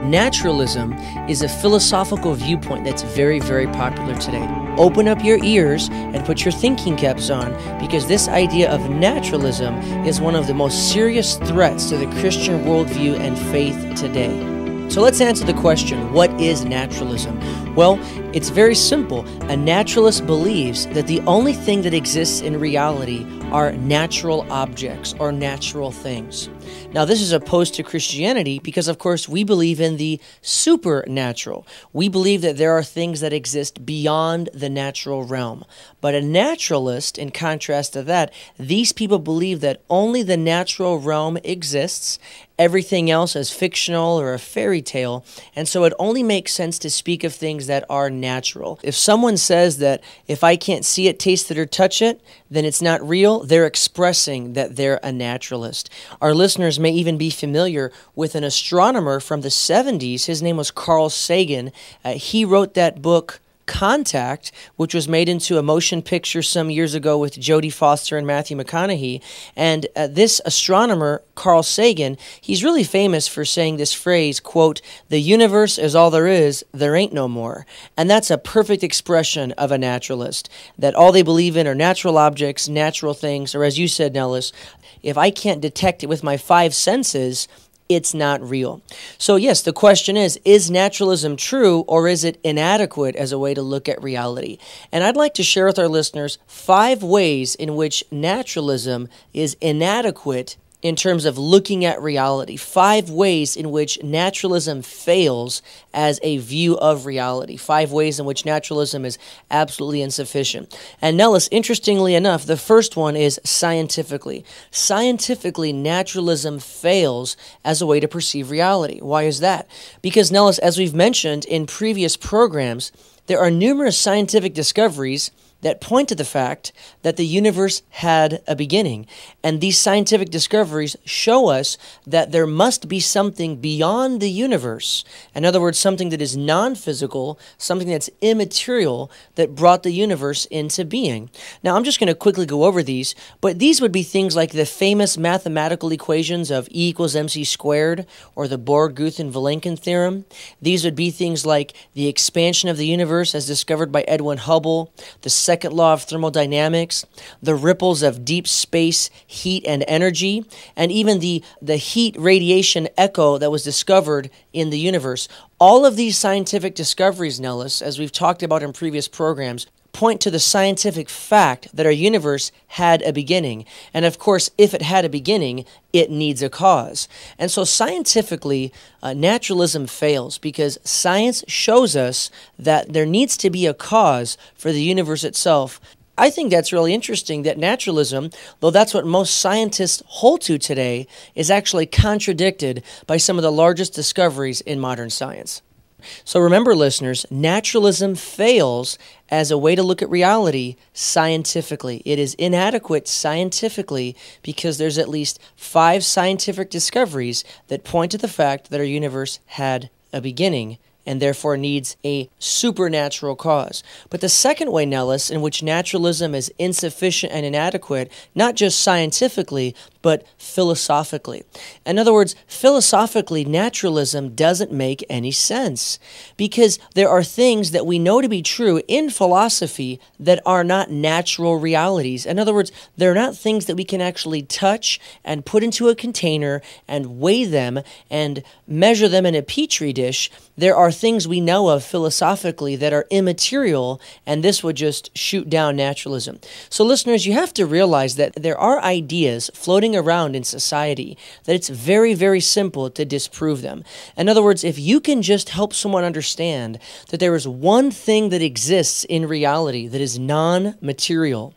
Naturalism is a philosophical viewpoint that's very, very popular today. Open up your ears and put your thinking caps on, because this idea of naturalism is one of the most serious threats to the Christian worldview and faith today. So let's answer the question, what is naturalism? Well, it's very simple. A naturalist believes that the only thing that exists in reality are natural objects or natural things. Now, this is opposed to Christianity because, of course, we believe in the supernatural. We believe that there are things that exist beyond the natural realm. But a naturalist, in contrast to that, these people believe that only the natural realm exists. Everything else is fictional or a fairy tale, and so it only makes sense to speak of things that are natural. If someone says that if I can't see it, taste it, or touch it, then it's not real, they're expressing that they're a naturalist. Our listeners may even be familiar with an astronomer from the 70s. His name was Carl Sagan. He wrote that book, Contact, which was made into a motion picture some years ago with Jodie Foster and Matthew McConaughey. And this astronomer, Carl Sagan, he's really famous for saying this phrase, quote, "The universe is all there ain't no more." And that's a perfect expression of a naturalist, that all they believe in are natural objects, natural things, or as you said, Nellis, if I can't detect it with my five senses, it's not real. So yes, the question is naturalism true, or is it inadequate as a way to look at reality? And I'd like to share with our listeners 5 ways in which naturalism is inadequate in terms of looking at reality. 5 ways in which naturalism fails as a view of reality. 5 ways in which naturalism is absolutely insufficient. And Nellis, interestingly enough, the first one is scientifically. Scientifically, naturalism fails as a way to perceive reality. Why is that? Because, Nellis, as we've mentioned in previous programs, there are numerous scientific discoveries that point to the fact that the universe had a beginning. And these scientific discoveries show us that there must be something beyond the universe. In other words, something that is non-physical, something that's immaterial, that brought the universe into being. Now, I'm just going to quickly go over these, but these would be things like the famous mathematical equations of E equals mc squared, or the Bohr-Guth-Vilenkin theorem. These would be things like the expansion of the universe as discovered by Edwin Hubble, the second law of thermodynamics, the ripples of deep space heat and energy, and even the heat radiation echo that was discovered in the universe. All of these scientific discoveries, Nellis, as we've talked about in previous programs, point to the scientific fact that our universe had a beginning. And of course, if it had a beginning, it needs a cause. And so scientifically, naturalism fails because science shows us that there needs to be a cause for the universe itself. I think that's really interesting that naturalism, though that's what most scientists hold to today, is actually contradicted by some of the largest discoveries in modern science. So remember, listeners, naturalism fails as a way to look at reality scientifically. It is inadequate scientifically because there's at least 5 scientific discoveries that point to the fact that our universe had a beginning and therefore needs a supernatural cause. But the second way, Nellis, in which naturalism is insufficient and inadequate, not just scientifically, but philosophically. In other words, philosophically, naturalism doesn't make any sense because there are things that we know to be true in philosophy that are not natural realities. In other words, they're not things that we can actually touch and put into a container and weigh them and measure them in a petri dish. There are things we know of philosophically that are immaterial, and this would just shoot down naturalism. So listeners, you have to realize that there are ideas floating around in society that it's very, very simple to disprove them. In other words, if you can just help someone understand that there is one thing that exists in reality that is non-material,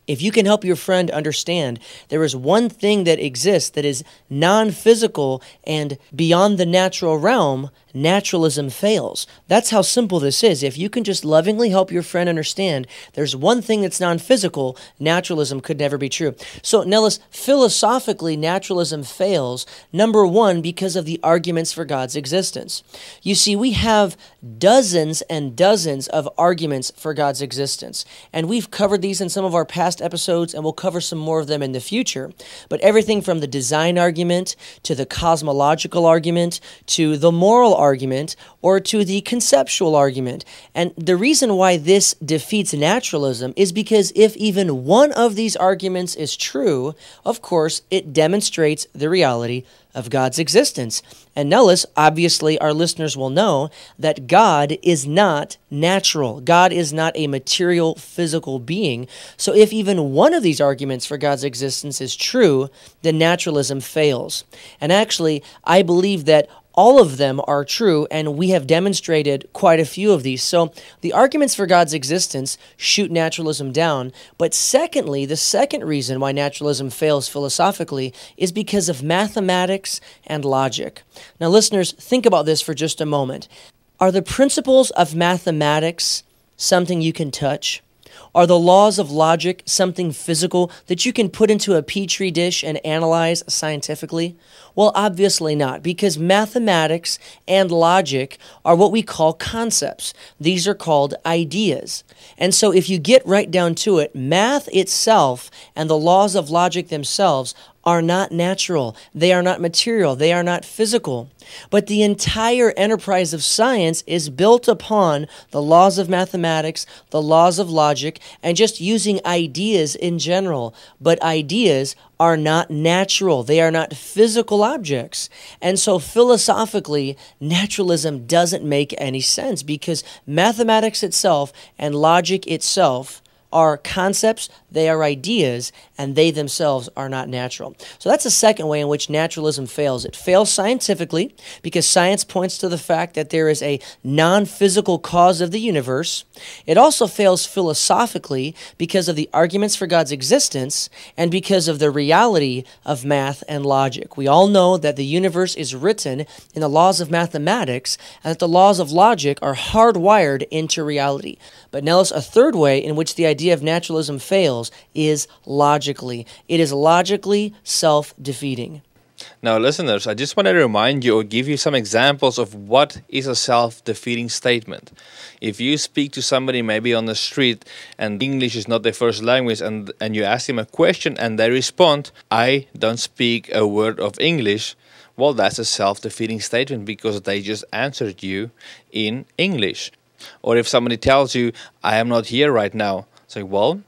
if you can help your friend understand there is one thing that exists that is non-physical and beyond the natural realm, naturalism fails. That's how simple this is. If you can just lovingly help your friend understand there's one thing that's non-physical, naturalism could never be true. So, Nellis, philosophically, naturalism fails, number one, because of the arguments for God's existence. You see, we have dozens and dozens of arguments for God's existence, and we've covered these in some of our past past episodes, and we'll cover some more of them in the future. But everything from the design argument to the cosmological argument to the moral argument or to the conceptual argument. And the reason why this defeats naturalism is because if even one of these arguments is true, of course, it demonstrates the reality of God's existence. And notice, obviously, our listeners will know that God is not natural. God is not a material, physical being. So if even one of these arguments for God's existence is true, then naturalism fails. And actually, I believe that all of them are true, and we have demonstrated quite a few of these. So the arguments for God's existence shoot naturalism down. But secondly, the second reason why naturalism fails philosophically is because of mathematics and logic. Now, listeners, think about this for just a moment. Are the principles of mathematics something you can touch? Are the laws of logic something physical that you can put into a petri dish and analyze scientifically? Well, obviously not, because mathematics and logic are what we call concepts. These are called ideas. And so if you get right down to it, math itself and the laws of logic themselves are not natural. They are not material. They are not physical. But the entire enterprise of science is built upon the laws of mathematics, the laws of logic, and just using ideas in general. But ideas are not natural. They are not physical objects. And so philosophically, naturalism doesn't make any sense because mathematics itself and logic itself are concepts, they are ideas, and they themselves are not natural. So that's the second way in which naturalism fails. It fails scientifically because science points to the fact that there is a non-physical cause of the universe. It also fails philosophically because of the arguments for God's existence and because of the reality of math and logic. We all know that the universe is written in the laws of mathematics and that the laws of logic are hardwired into reality. But notice a third way in which the idea of naturalism fails is logically. It is logically self-defeating. Now, listeners, I just want to remind you or give you some examples of what is a self-defeating statement. If you speak to somebody maybe on the street and English is not their first language and you ask them a question and they respond, "I don't speak a word of English," well, that's a self-defeating statement because they just answered you in English. Or if somebody tells you, "I am not here right now," say, well,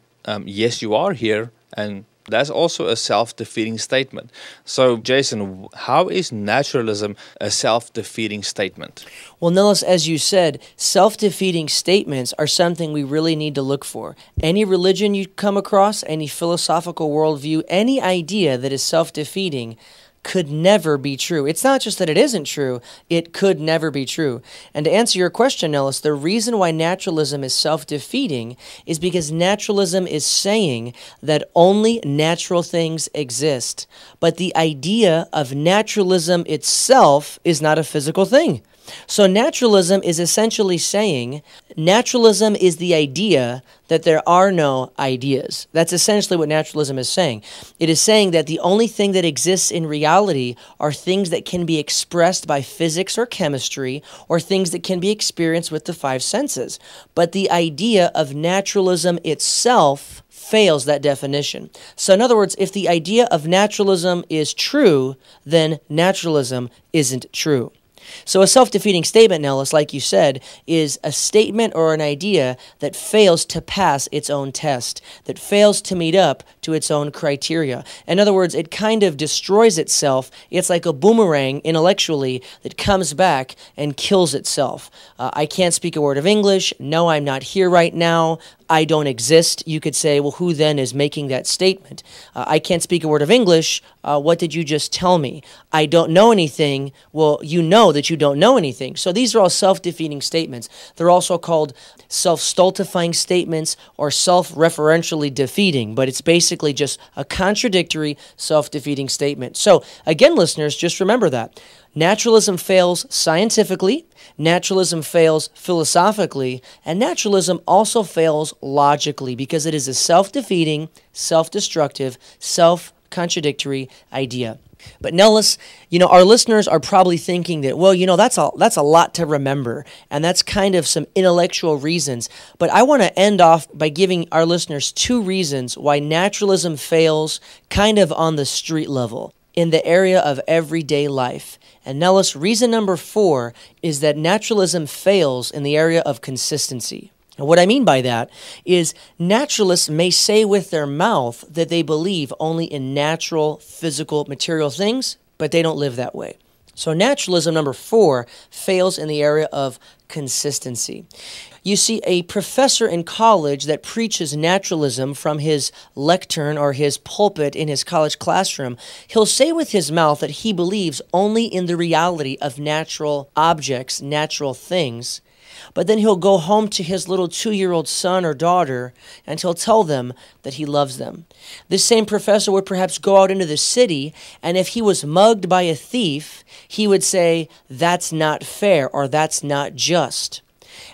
yes, you are here, and that's also a self-defeating statement. So, Jason, how is naturalism a self-defeating statement? Well, Nillis, as you said, self-defeating statements are something we really need to look for. Any religion you come across, any philosophical worldview, any idea that is self-defeating could never be true. It's not just that it isn't true, it could never be true. And to answer your question, Ellis, the reason why naturalism is self-defeating is because naturalism is saying that only natural things exist. But the idea of naturalism itself is not a physical thing. So naturalism is essentially saying naturalism is the idea that there are no ideas. That's essentially what naturalism is saying. It is saying that the only thing that exists in reality are things that can be expressed by physics or chemistry or things that can be experienced with the five senses. But the idea of naturalism itself fails that definition. So in other words, if the idea of naturalism is true, then naturalism isn't true. So a self-defeating statement, Nellis, like you said, is a statement or an idea that fails to pass its own test, that fails to meet up to its own criteria. In other words, it kind of destroys itself. It's like a boomerang intellectually that comes back and kills itself. I can't speak a word of English. No, I'm not here right now. I don't exist. You could say, well, who then is making that statement? I can't speak a word of English. What did you just tell me? I don't know anything. Well, you know that you don't know anything. So these are all self-defeating statements. They're also called self-stultifying statements or self-referentially defeating, but it's basically just a contradictory, self-defeating statement. So again, listeners, just remember that. Naturalism fails scientifically, naturalism fails philosophically, and naturalism also fails logically because it is a self-defeating, self-destructive, self-contradictory idea. But Nellis, our listeners are probably thinking that, well, that's a lot to remember, and that's kind of some intellectual reasons. But I want to end off by giving our listeners 2 reasons why naturalism fails kind of on the street level, in the area of everyday life. And Nellis, reason number 4 is that naturalism fails in the area of consistency. And what I mean by that is naturalists may say with their mouth that they believe only in natural, physical, material things, but they don't live that way. So naturalism number 4 fails in the area of consistency. You see, a professor in college that preaches naturalism from his lectern or his pulpit in his college classroom, he'll say with his mouth that he believes only in the reality of natural objects, natural things. But then he'll go home to his little 2-year-old son or daughter and he'll tell them that he loves them. This same professor would perhaps go out into the city, and if he was mugged by a thief, he would say, "That's not fair," or "That's not just."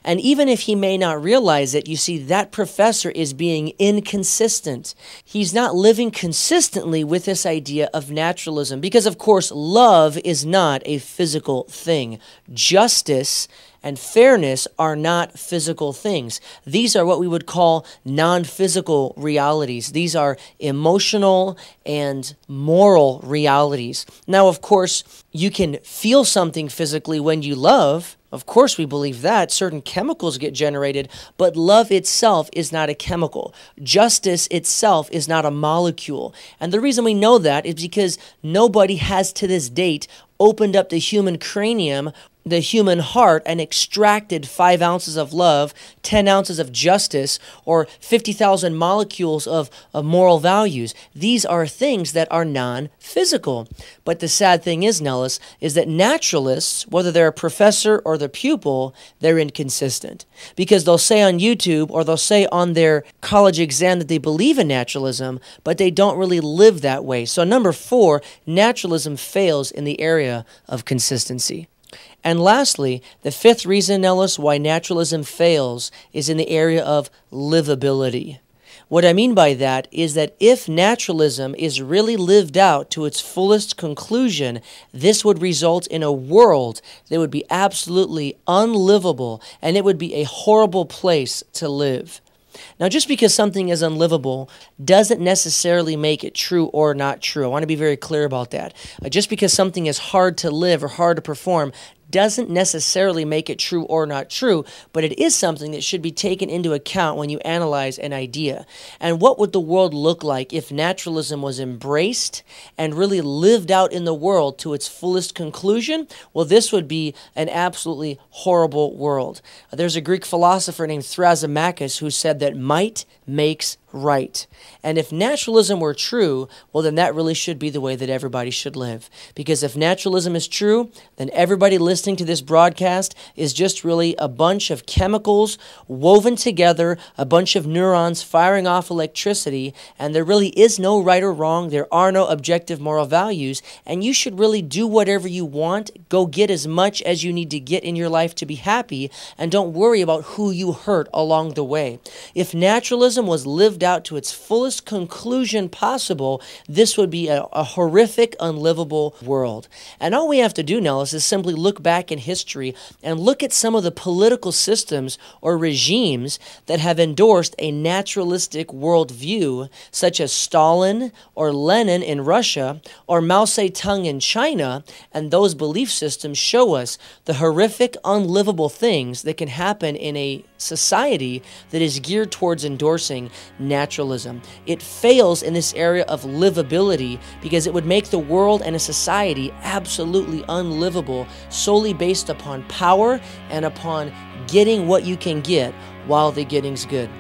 And even if he may not realize it, you see, that professor is being inconsistent. He's not living consistently with this idea of naturalism because, of course, love is not a physical thing. Justice and fairness are not physical things. These are what we would call non-physical realities. These are emotional and moral realities. Now, of course, you can feel something physically when you love. Of course, we believe that. Certain chemicals get generated, but love itself is not a chemical. Justice itself is not a molecule. And the reason we know that is because nobody has to this date opened up the human cranium, the human heart, and extracted 5 ounces of love, 10 ounces of justice, or 50,000 molecules of moral values. These are things that are non-physical. But the sad thing is, Nellis, is that naturalists, whether they're a professor or the pupil, they're inconsistent. Because they'll say on YouTube or they'll say on their college exam that they believe in naturalism, but they don't really live that way. So number 4, naturalism fails in the area of consistency. And lastly, the 5th reason, Nellis, why naturalism fails is in the area of livability. What I mean by that is that if naturalism is really lived out to its fullest conclusion, this would result in a world that would be absolutely unlivable, and it would be a horrible place to live. Now, just because something is unlivable doesn't necessarily make it true or not true. I want to be very clear about that. Just because something is hard to live or hard to perform doesn't necessarily make it true or not true, but it is something that should be taken into account when you analyze an idea. And what would the world look like if naturalism was embraced and really lived out in the world to its fullest conclusion? Well, this would be an absolutely horrible world. There's a Greek philosopher named Thrasymachus who said that might makes right. And if naturalism were true, well, then that really should be the way that everybody should live. Because if naturalism is true, then everybody listening to this broadcast is just really a bunch of chemicals woven together, a bunch of neurons firing off electricity, and there really is no right or wrong. There are no objective moral values, and you should really do whatever you want. Go get as much as you need to get in your life to be happy, and don't worry about who you hurt along the way. If naturalism was lived out to its fullest conclusion possible, this would be a horrific, unlivable world. And all we have to do, Nellis, is simply look back in history and look at some of the political systems or regimes that have endorsed a naturalistic worldview, such as Stalin or Lenin in Russia or Mao Zedong in China, and those belief systems show us the horrific, unlivable things that can happen in a society that is geared towards endorsing naturalism. It fails in this area of livability because it would make the world and a society absolutely unlivable solely based upon power and upon getting what you can get while the getting's good.